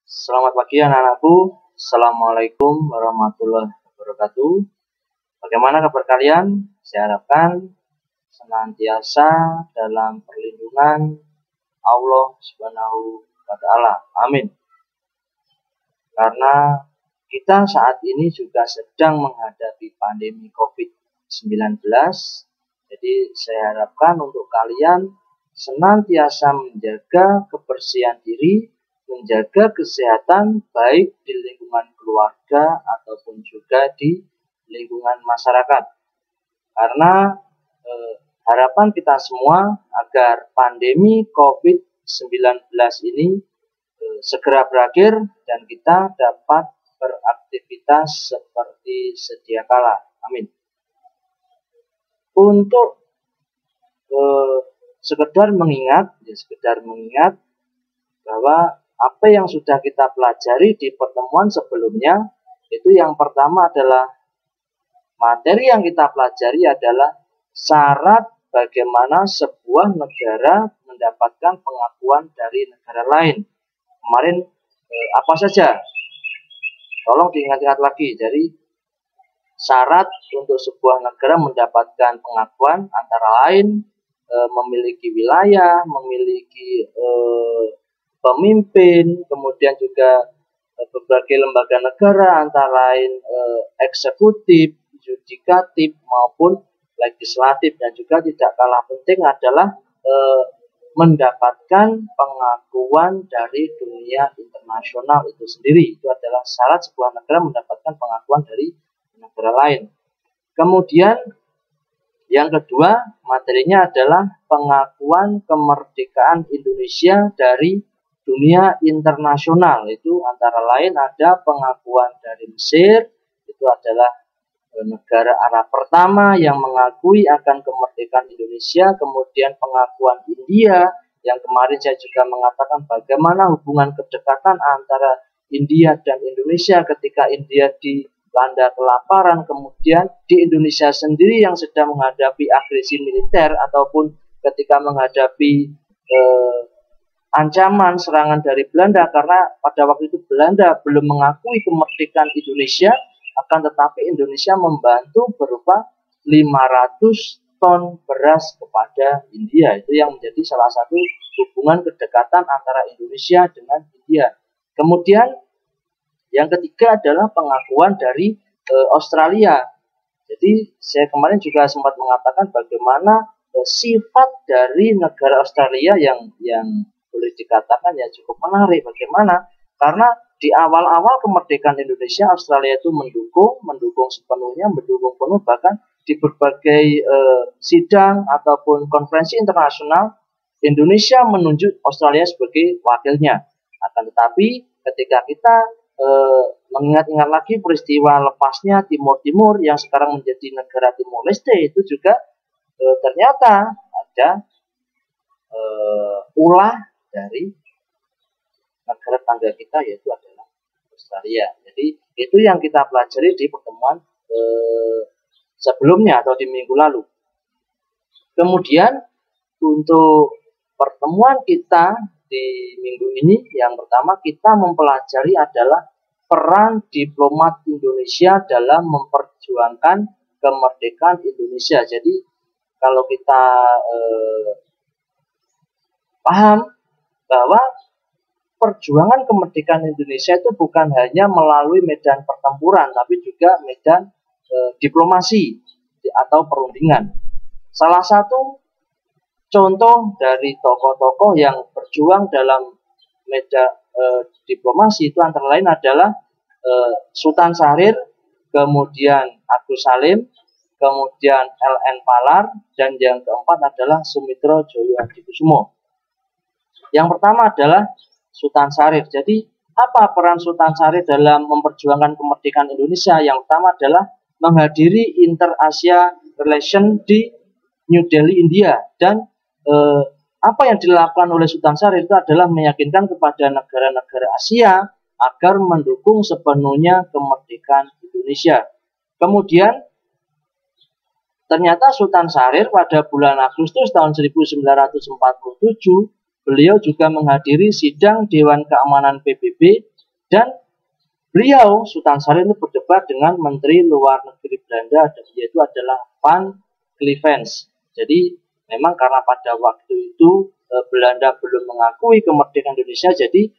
Selamat pagi anak-anakku. Assalamualaikum warahmatullahi wabarakatuh. Bagaimana kabar kalian? Saya harapkan senantiasa dalam perlindungan Allah Subhanahu wa Ta'ala. Amin. Karena kita saat ini juga sedang menghadapi pandemi COVID-19. Jadi saya harapkan untuk kalian senantiasa menjaga kebersihan diri, menjaga kesehatan baik di lingkungan keluarga ataupun juga di lingkungan masyarakat. Karena harapan kita semua agar pandemi COVID-19 ini segera berakhir dan kita dapat beraktivitas seperti sedia kala. Amin. Untuk sekedar mengingat bahwa apa yang sudah kita pelajari di pertemuan sebelumnya, itu yang pertama adalah materi yang kita pelajari adalah syarat bagaimana sebuah negara mendapatkan pengakuan dari negara lain. Kemarin apa saja? Tolong diingat-ingat lagi. Jadi syarat untuk sebuah negara mendapatkan pengakuan antara lain memiliki wilayah, memiliki pemimpin, kemudian juga berbagai lembaga negara antara lain eksekutif, yudikatif maupun legislatif, dan juga tidak kalah penting adalah mendapatkan pengakuan dari dunia internasional itu sendiri. Itu adalah syarat sebuah negara mendapatkan pengakuan dari negara lain. Kemudian yang kedua materinya adalah pengakuan kemerdekaan Indonesia dari dunia internasional. Itu antara lain ada pengakuan dari Mesir, itu adalah negara Arab pertama yang mengakui akan kemerdekaan Indonesia. Kemudian pengakuan India, yang kemarin saya juga mengatakan bagaimana hubungan kedekatan antara India dan Indonesia ketika India dilanda kelaparan, kemudian di Indonesia sendiri yang sedang menghadapi agresi militer ataupun ketika menghadapi ancaman serangan dari Belanda, karena pada waktu itu Belanda belum mengakui kemerdekaan Indonesia, akan tetapi Indonesia membantu berupa 500 ton beras kepada India. Itu yang menjadi salah satu hubungan kedekatan antara Indonesia dengan India. Kemudian yang ketiga adalah pengakuan dari Australia. Jadi saya kemarin juga sempat mengatakan bagaimana sifat dari negara Australia yang boleh dikatakan ya cukup menarik. Bagaimana? Karena di awal-awal kemerdekaan Indonesia, Australia itu mendukung sepenuhnya, mendukung penuh, bahkan di berbagai sidang ataupun konferensi internasional, Indonesia menunjuk Australia sebagai wakilnya. Akan tetapi ketika kita mengingat-ingat lagi peristiwa lepasnya Timur Timur yang sekarang menjadi negara Timor Leste, itu juga ternyata ada ulah dari negara tangga kita, yaitu adalah Australia. Jadi itu yang kita pelajari di pertemuan sebelumnya atau di minggu lalu. Kemudian untuk pertemuan kita di minggu ini, yang pertama kita mempelajari adalah peran diplomat Indonesia dalam memperjuangkan kemerdekaan Indonesia. Jadi kalau kita paham bahwa perjuangan kemerdekaan Indonesia itu bukan hanya melalui medan pertempuran, tapi juga medan diplomasi atau perundingan. Salah satu contoh dari tokoh-tokoh yang berjuang dalam medan diplomasi itu antara lain adalah Sultan Syahrir, kemudian Agus Salim, kemudian L.N. Palar, dan yang keempat adalah Sumitro Joyo Hadikusumo. Yang pertama adalah Sultan Syahrir. Jadi apa peran Sultan Syahrir dalam memperjuangkan kemerdekaan Indonesia? Yang pertama adalah menghadiri Inter-Asia Relation di New Delhi, India. Dan apa yang dilakukan oleh Sultan Syahrir itu adalah meyakinkan kepada negara-negara Asia agar mendukung sepenuhnya kemerdekaan Indonesia. Kemudian ternyata Sultan Syahrir pada bulan Agustus tahun 1947 beliau juga menghadiri sidang Dewan Keamanan PBB Dan beliau Sultan Syahrir itu berdebat dengan Menteri Luar Negeri Belanda, yaitu adalah Van Clievens. Jadi memang karena pada waktu itu Belanda belum mengakui kemerdekaan Indonesia, jadi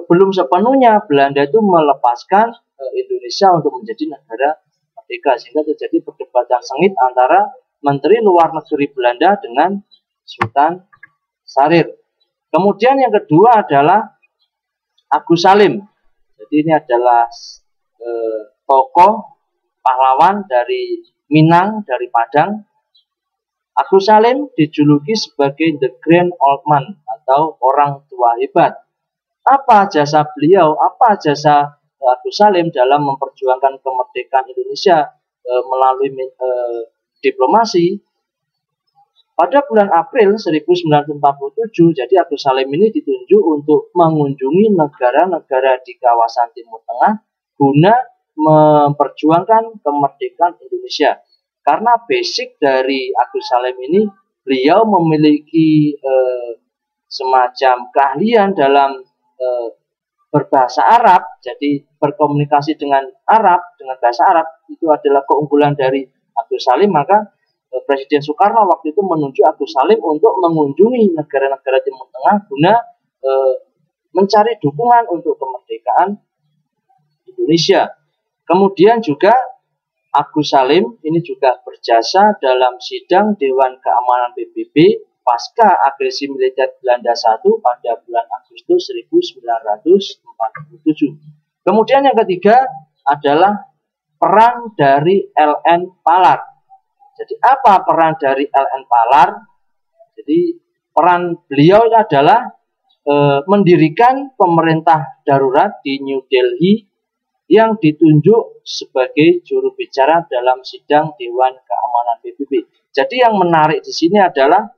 belum sepenuhnya Belanda itu melepaskan Indonesia untuk menjadi negara merdeka, sehingga terjadi perdebatan sengit antara Menteri Luar Negeri Belanda dengan Sultan Syahrir. Kemudian yang kedua adalah Agus Salim. Jadi ini adalah tokoh pahlawan dari Minang, dari Padang. Agus Salim dijuluki sebagai The Grand Old Man atau orang tua hebat. Apa jasa beliau, apa jasa Agus Salim dalam memperjuangkan kemerdekaan Indonesia melalui diplomasi? Pada bulan April 1947, jadi Agus Salim ini ditunjuk untuk mengunjungi negara-negara di kawasan Timur Tengah guna memperjuangkan kemerdekaan Indonesia. Karena basic dari Agus Salim ini, beliau memiliki semacam keahlian dalam berbahasa Arab, jadi berkomunikasi dengan Arab, dengan bahasa Arab, itu adalah keunggulan dari Agus Salim. Maka Presiden Soekarno waktu itu menunjuk Agus Salim untuk mengunjungi negara-negara Timur Tengah guna mencari dukungan untuk kemerdekaan Indonesia. Kemudian juga Agus Salim ini juga berjasa dalam sidang Dewan Keamanan PBB pasca agresi militer Belanda I pada bulan Agustus 1947. Kemudian yang ketiga adalah peran dari LN Palar. Jadi apa peran dari LN Palar? Jadi peran beliau adalah mendirikan pemerintah darurat di New Delhi yang ditunjuk sebagai juru bicara dalam sidang Dewan Keamanan PBB. Jadi yang menarik di sini adalah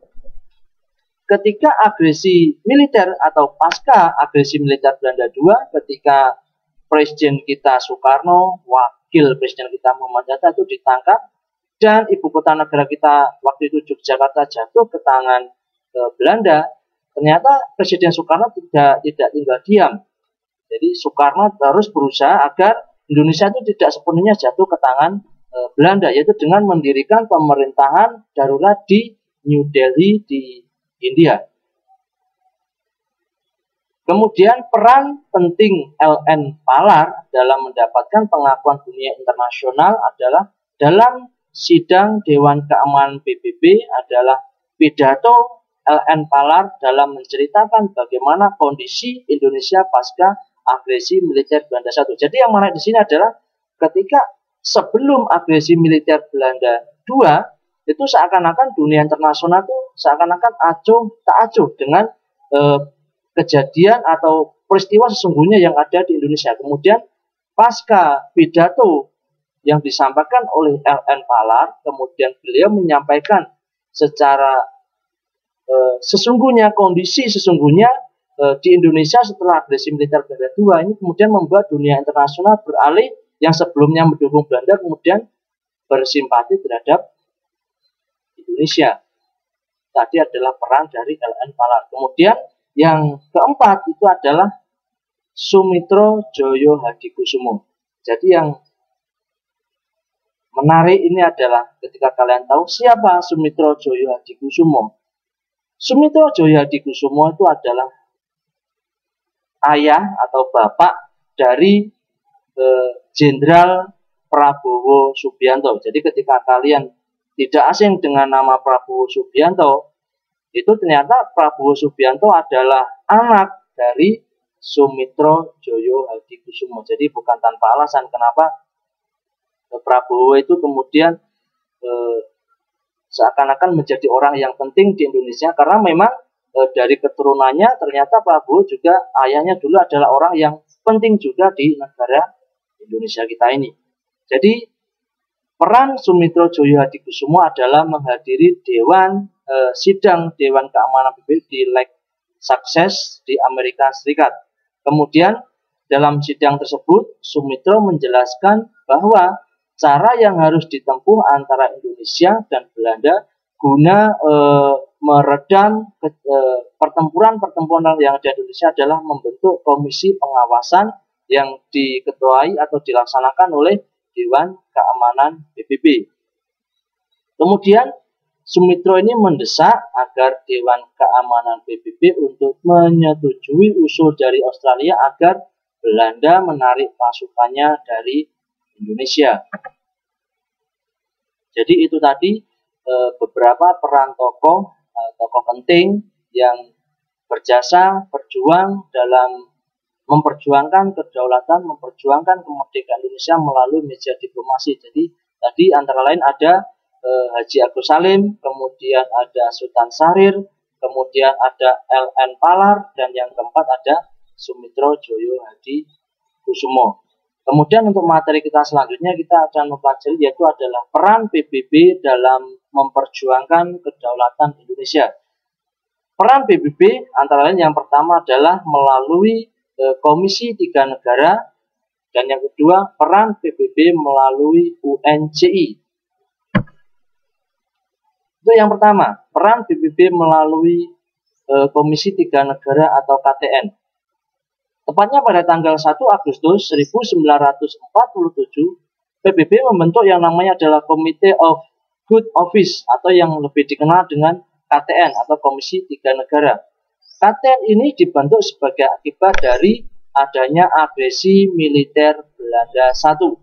ketika agresi militer atau pasca agresi militer Belanda II, ketika Presiden kita Soekarno, wakil Presiden kita Muhammad Hatta itu ditangkap, dan ibu kota negara kita waktu itu Yogyakarta jatuh ke tangan Belanda, ternyata Presiden Soekarno tidak tinggal diam. Jadi Soekarno terus berusaha agar Indonesia itu tidak sepenuhnya jatuh ke tangan Belanda, yaitu dengan mendirikan pemerintahan darurat di New Delhi di India. Kemudian peran penting LN Palar dalam mendapatkan pengakuan dunia internasional adalah dalam sidang Dewan Keamanan PBB adalah pidato LN Palar dalam menceritakan bagaimana kondisi Indonesia pasca agresi militer Belanda I. Jadi yang menarik di sini adalah ketika sebelum agresi militer Belanda II, itu seakan-akan dunia internasional itu seakan-akan acuh tak acuh dengan kejadian atau peristiwa sesungguhnya yang ada di Indonesia. Kemudian pasca pidato yang disampaikan oleh LN Palar, kemudian beliau menyampaikan secara sesungguhnya, kondisi sesungguhnya di Indonesia setelah agresi militer Belanda II ini kemudian membuat dunia internasional beralih yang sebelumnya mendukung Belanda kemudian bersimpati terhadap Indonesia. Tadi adalah peran dari LN Palar. Kemudian yang keempat itu adalah Sumitro Joyo Hadikusumo. Jadi yang menarik ini adalah ketika kalian tahu siapa Sumitro Joyo Hadikusumo. Sumitro Joyo Hadikusumo itu adalah ayah atau bapak dari Jenderal Prabowo Subianto. Jadi ketika kalian tidak asing dengan nama Prabowo Subianto, itu ternyata Prabowo Subianto adalah anak dari Sumitro Joyo Hadikusumo. Jadi bukan tanpa alasan kenapa Prabowo itu kemudian seakan-akan menjadi orang yang penting di Indonesia, karena memang dari keturunannya ternyata Prabowo juga ayahnya dulu adalah orang yang penting juga di negara Indonesia kita ini. Jadi peran Sumitro Joyo Hadikusumo adalah menghadiri sidang Dewan Keamanan PBB di Lake Success di Amerika Serikat. Kemudian dalam sidang tersebut Sumitro menjelaskan bahwa cara yang harus ditempuh antara Indonesia dan Belanda guna meredam pertempuran-pertempuran yang ada di Indonesia adalah membentuk komisi pengawasan yang diketuai atau dilaksanakan oleh Dewan Keamanan PBB. Kemudian Sumitro ini mendesak agar Dewan Keamanan PBB untuk menyetujui usul dari Australia agar Belanda menarik pasukannya dari Indonesia. Jadi itu tadi beberapa peran tokoh penting yang berjasa berjuang dalam memperjuangkan kedaulatan, memperjuangkan kemerdekaan Indonesia melalui meja diplomasi. Jadi tadi antara lain ada Haji Agus Salim, kemudian ada Sultan Syahrir, kemudian ada L.N. Palar, dan yang keempat ada Sumitro Joyo Hadikusumo. Kemudian untuk materi kita selanjutnya kita akan mempelajari yaitu adalah peran PBB dalam memperjuangkan kedaulatan Indonesia. Peran PBB antara lain yang pertama adalah melalui Komisi 3 Negara, dan yang kedua peran PBB melalui UNCI. Itu yang pertama, peran PBB melalui Komisi 3 Negara atau KTN. Tepatnya pada tanggal 1 Agustus 1947, PBB membentuk yang namanya adalah Committee of Good Office atau yang lebih dikenal dengan KTN atau Komisi 3 Negara. KTN ini dibentuk sebagai akibat dari adanya agresi militer Belanda I.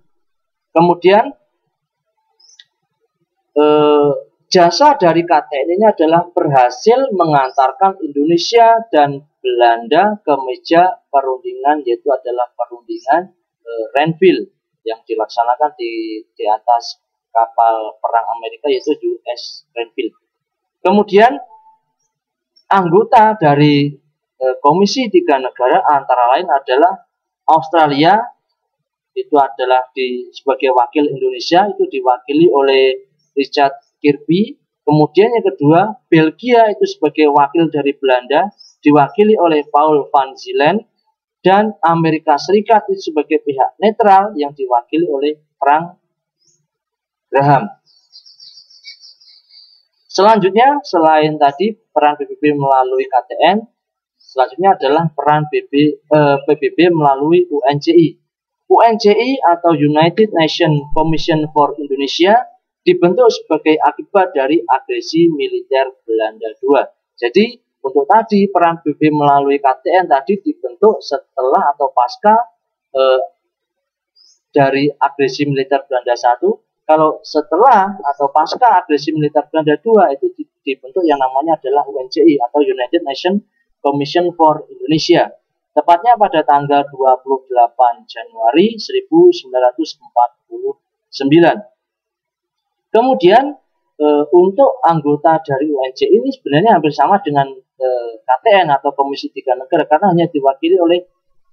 Kemudian jasa dari KTN ini adalah berhasil mengantarkan Indonesia dan Belanda ke meja perundingan, yaitu adalah perundingan Renville yang dilaksanakan di atas kapal perang Amerika, yaitu USS Renville. Kemudian anggota dari Komisi 3 Negara antara lain adalah Australia, itu adalah sebagai wakil Indonesia, itu diwakili oleh Richard Kirby. Kemudian yang kedua, Belgia itu sebagai wakil dari Belanda, diwakili oleh Paul van Zielen, dan Amerika Serikat itu sebagai pihak netral yang diwakili oleh Frank Graham. Selanjutnya, selain tadi peran PBB melalui KTN, selanjutnya adalah peran PBB melalui UNCI. UNCI atau United Nations Commission for Indonesia dibentuk sebagai akibat dari agresi militer Belanda II. Jadi untuk tadi peran PBB melalui KTN tadi dibentuk setelah atau pasca dari agresi militer Belanda I. Kalau setelah atau pasca agresi militer Belanda II itu dibentuk yang namanya adalah UNCI atau United Nations Commission for Indonesia. Tepatnya pada tanggal 28 Januari 1949. Kemudian untuk anggota dari UNCI ini sebenarnya hampir sama dengan KTN atau Komisi 3 Negara karena hanya diwakili oleh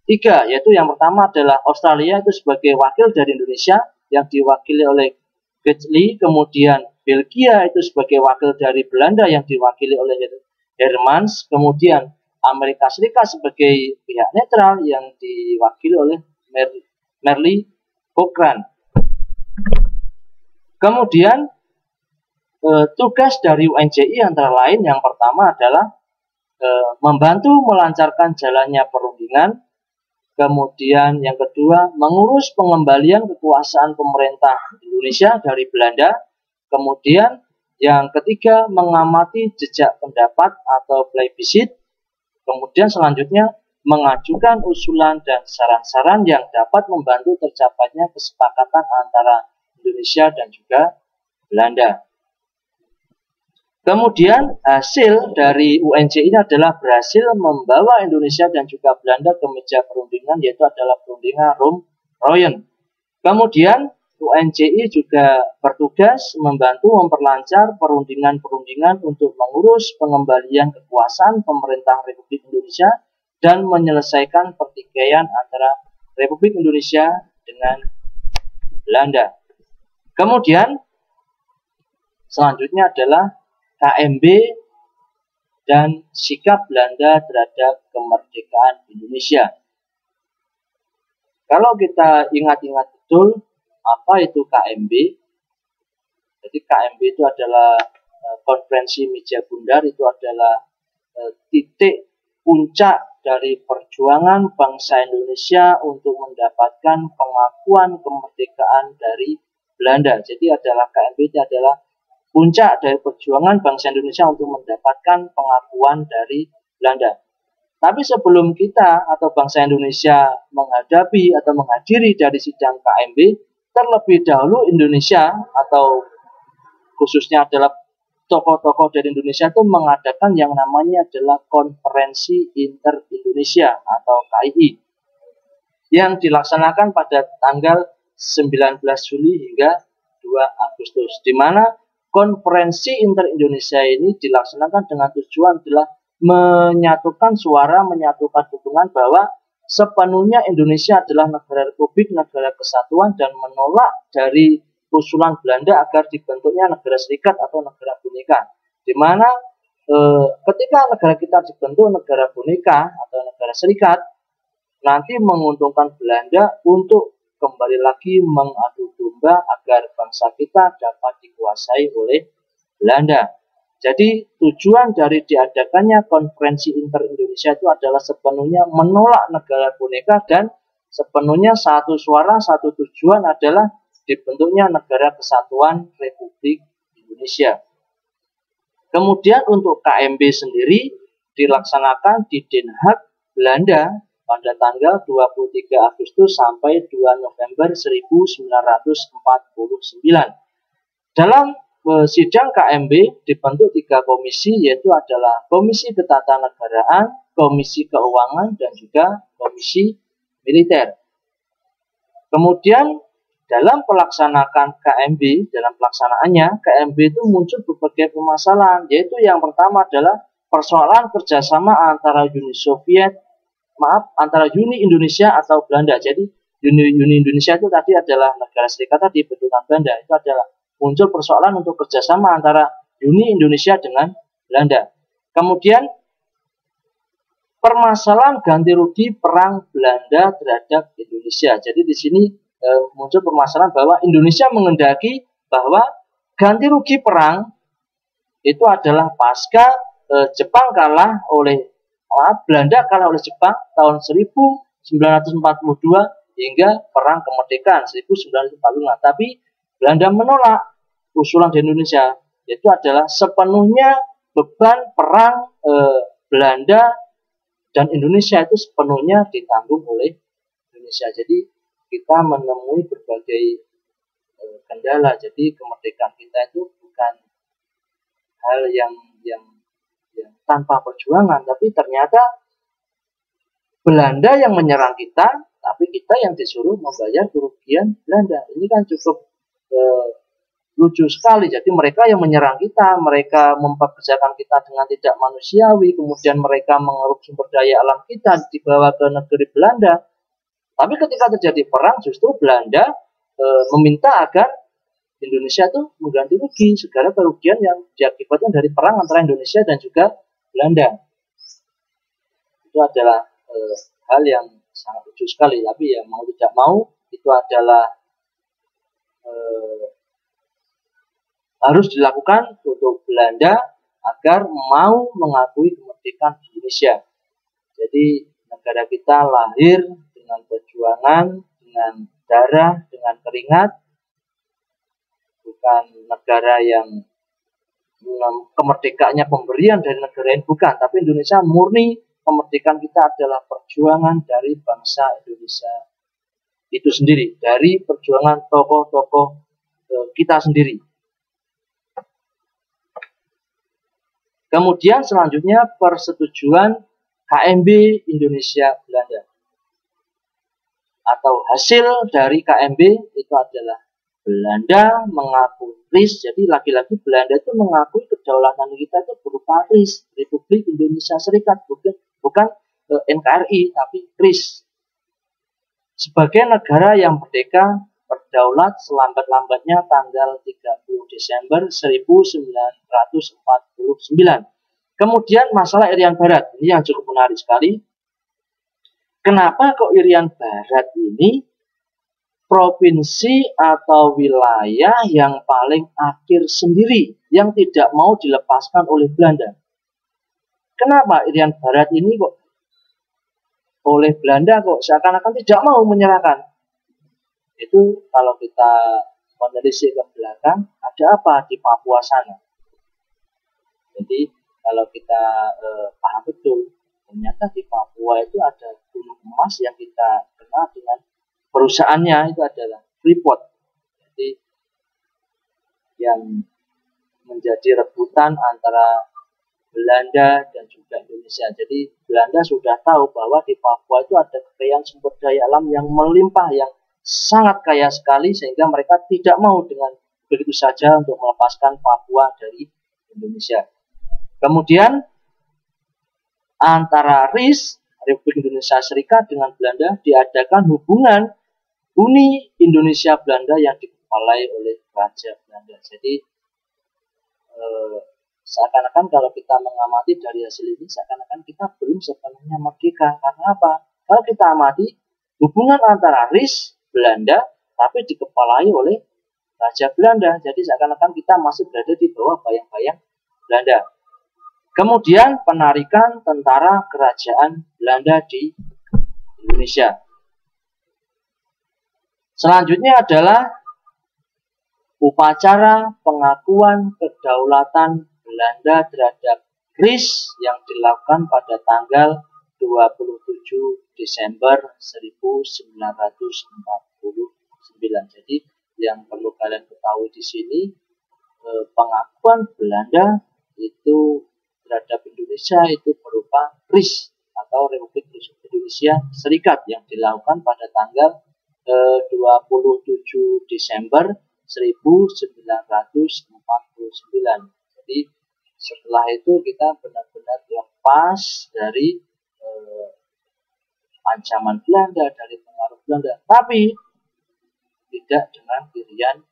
3, yaitu yang pertama adalah Australia itu sebagai wakil dari Indonesia yang diwakili oleh Gridley, kemudian Belgia itu sebagai wakil dari Belanda yang diwakili oleh Hermans, kemudian Amerika Serikat sebagai pihak netral yang diwakili oleh Merle Cochrane. Kemudian tugas dari UNCI antara lain yang pertama adalah membantu melancarkan jalannya perundingan. Kemudian yang kedua, mengurus pengembalian kekuasaan pemerintah Indonesia dari Belanda. Kemudian yang ketiga, mengamati jejak pendapat atau plebiscit. Kemudian selanjutnya, mengajukan usulan dan saran-saran yang dapat membantu tercapainya kesepakatan antara Indonesia dan juga Belanda. Kemudian hasil dari UNCI ini adalah berhasil membawa Indonesia dan juga Belanda ke meja perundingan, yaitu adalah perundingan Rom-Royen. Kemudian UNCI juga bertugas membantu memperlancar perundingan-perundingan untuk mengurus pengembalian kekuasaan pemerintah Republik Indonesia dan menyelesaikan pertikaian antara Republik Indonesia dengan Belanda. Kemudian selanjutnya adalah KMB dan sikap Belanda terhadap kemerdekaan Indonesia. Kalau kita ingat-ingat betul apa itu KMB, jadi KMB itu adalah konferensi meja bundar itu adalah titik puncak dari perjuangan bangsa Indonesia untuk mendapatkan pengakuan kemerdekaan dari Belanda. Jadi adalah KMB itu adalah puncak dari perjuangan bangsa Indonesia untuk mendapatkan pengakuan dari Belanda. Tapi sebelum kita atau bangsa Indonesia menghadapi atau menghadiri dari sidang KMB, terlebih dahulu Indonesia atau khususnya adalah tokoh-tokoh dari Indonesia itu mengadakan yang namanya adalah Konferensi Inter-Indonesia atau KII yang dilaksanakan pada tanggal 19 Juli hingga 2 Agustus, di mana Konferensi Inter-Indonesia ini dilaksanakan dengan tujuan adalah menyatukan suara, menyatukan dukungan bahwa sepenuhnya Indonesia adalah negara republik, negara kesatuan, dan menolak dari usulan Belanda agar dibentuknya negara serikat atau negara boneka. Di mana ketika negara kita dibentuk negara boneka atau negara serikat, nanti menguntungkan Belanda untuk kembali lagi mengadu domba agar bangsa kita dapat dikuasai oleh Belanda. Jadi tujuan dari diadakannya Konferensi Inter-Indonesia itu adalah sepenuhnya menolak negara boneka dan sepenuhnya satu suara, satu tujuan adalah dibentuknya negara kesatuan Republik Indonesia. Kemudian untuk KMB sendiri dilaksanakan di Den Haag, Belanda pada tanggal 23 Agustus sampai 2 November 1949. Dalam sidang KMB dibentuk 3 komisi, yaitu adalah Komisi Ketatanegaraan, Komisi Keuangan, dan juga Komisi Militer. Kemudian dalam pelaksanakan KMB, dalam pelaksanaannya KMB itu muncul berbagai permasalahan, yaitu yang pertama adalah persoalan kerjasama antara antara Uni Indonesia atau Belanda. Jadi Uni Indonesia itu tadi adalah negara serikat tadi bentukan Belanda, itu adalah muncul persoalan untuk kerjasama antara Uni Indonesia dengan Belanda. Kemudian permasalahan ganti rugi perang Belanda terhadap Indonesia. Jadi di sini muncul permasalahan bahwa Indonesia mengendaki bahwa ganti rugi perang itu adalah pasca Belanda kalah oleh Jepang tahun 1942 hingga perang kemerdekaan 1945. Tapi Belanda menolak usulan di Indonesia, yaitu adalah sepenuhnya beban perang Belanda dan Indonesia itu sepenuhnya ditanggung oleh Indonesia. Jadi kita menemui berbagai kendala. Jadi kemerdekaan kita itu bukan hal yang tanpa perjuangan, tapi ternyata Belanda yang menyerang kita, tapi kita yang disuruh membayar kerugian Belanda. Ini kan cukup lucu sekali. Jadi mereka yang menyerang kita, mereka mempekerjakan kita dengan tidak manusiawi, kemudian mereka mengeruk sumber daya alam kita, dibawa ke negeri Belanda. Tapi ketika terjadi perang, justru Belanda meminta agar Indonesia itu mengganti rugi segala kerugian yang diakibatkan dari perang antara Indonesia dan juga Belanda. Itu adalah hal yang sangat lucu sekali. Tapi ya mau tidak mau itu adalah harus dilakukan untuk Belanda agar mau mengakui kemerdekaan Indonesia. Jadi negara kita lahir dengan perjuangan, dengan darah, dengan keringat, bukan negara yang kemerdekaannya pemberian dari negara lain, bukan. Tapi Indonesia murni kemerdekaan kita adalah perjuangan dari bangsa Indonesia itu sendiri, dari perjuangan tokoh-tokoh kita sendiri. Kemudian selanjutnya persetujuan KMB Indonesia Belanda atau hasil dari KMB itu adalah Belanda mengakui RIS. Jadi lagi-lagi Belanda itu mengakui kedaulatan kita itu berupa RIS, Republik Indonesia Serikat, bukan NKRI, tapi RIS. Sebagai negara yang merdeka berdaulat selambat-lambatnya tanggal 30 Desember 1949. Kemudian masalah Irian Barat, ini yang cukup menarik sekali. Kenapa kok Irian Barat ini provinsi atau wilayah yang paling akhir sendiri, yang tidak mau dilepaskan oleh Belanda. Kenapa Irian Barat ini kok oleh Belanda kok seakan-akan tidak mau menyerahkan? Itu kalau kita menelisik ke belakang, ada apa di Papua sana? Jadi kalau kita paham betul, ternyata di Papua itu ada gunung emas yang kita kenal dengan perusahaannya itu adalah Freeport. Jadi yang menjadi rebutan antara Belanda dan juga Indonesia. Jadi Belanda sudah tahu bahwa di Papua itu ada kekayaan sumber daya alam yang melimpah, yang sangat kaya sekali, sehingga mereka tidak mau dengan begitu saja untuk melepaskan Papua dari Indonesia. Kemudian antara RIS, Republik Indonesia Serikat, dengan Belanda diadakan hubungan Uni Indonesia Belanda yang dikepalai oleh Raja Belanda. Jadi seakan-akan kalau kita mengamati dari hasil ini, seakan-akan kita belum sepenuhnya merdeka. Karena apa? Kalau kita amati hubungan antara RIS Belanda tapi dikepalai oleh Raja Belanda. Jadi seakan-akan kita masih berada di bawah bayang-bayang Belanda. Kemudian penarikan tentara kerajaan Belanda di Indonesia. Selanjutnya adalah upacara pengakuan kedaulatan Belanda terhadap RIS yang dilakukan pada tanggal 27 Desember 1949. Jadi yang perlu kalian ketahui di sini, pengakuan Belanda itu terhadap Indonesia itu berupa RIS atau Republik Indonesia Serikat yang dilakukan pada tanggal 27 Desember 1949. Jadi setelah itu kita benar-benar lepas dari ancaman Belanda, dari pengaruh Belanda, tapi tidak dengan Irian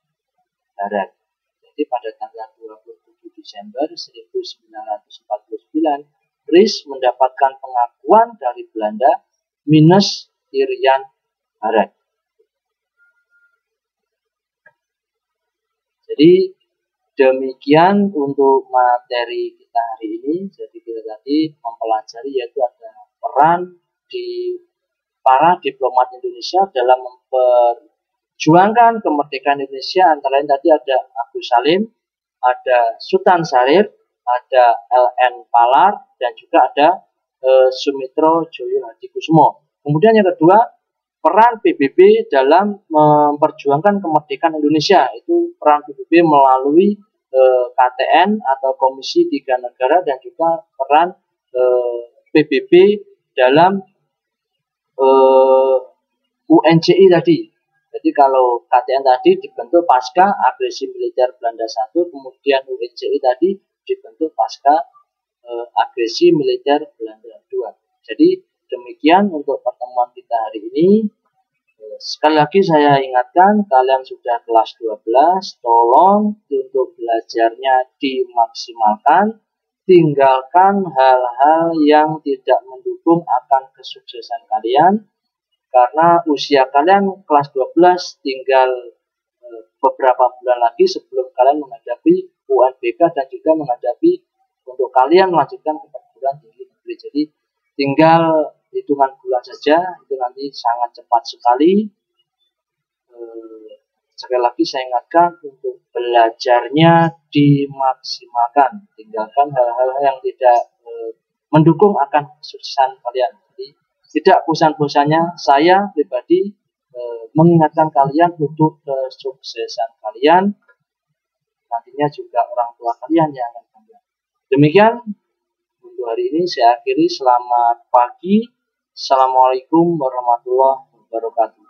Barat. Jadi pada tanggal 27 Desember 1949, RIS mendapatkan pengakuan dari Belanda minus Irian Barat. Jadi demikian untuk materi kita hari ini. Jadi kita tadi mempelajari yaitu ada peran di para diplomat Indonesia dalam memperjuangkan kemerdekaan Indonesia. Antara lain tadi ada Agus Salim, ada Sultan Syarif, ada LN Palar, dan juga ada Sumitro Joyo Hadikusumo. Kemudian yang kedua, peran PBB dalam memperjuangkan kemerdekaan Indonesia. Itu peran PBB melalui KTN atau Komisi Tiga Negara, dan juga peran PBB dalam UNCI tadi. Jadi kalau KTN tadi dibentuk pasca agresi militer Belanda 1, kemudian UNCI tadi dibentuk pasca agresi militer Belanda 2. Jadi demikian untuk pertemuan kita hari ini. Sekali lagi saya ingatkan, kalian sudah kelas 12, tolong untuk belajarnya dimaksimalkan, tinggalkan hal-hal yang tidak mendukung akan kesuksesan kalian, karena usia kalian kelas 12 tinggal beberapa bulan lagi sebelum kalian menghadapi UNBK dan juga menghadapi untuk kalian melanjutkan ke perguruan tinggi negeri. Jadi tinggal hitungan bulan saja, itu nanti sangat cepat sekali. Sekali lagi saya ingatkan untuk belajarnya dimaksimalkan, tinggalkan hal-hal yang tidak mendukung akan kesuksesan kalian. Jadi tidak bosan-bosannya saya pribadi mengingatkan kalian untuk kesuksesan kalian, nantinya juga orang tua kalian yang akan bangga. Demikian untuk hari ini saya akhiri. Selamat pagi. Assalamualaikum warahmatullahi wabarakatuh.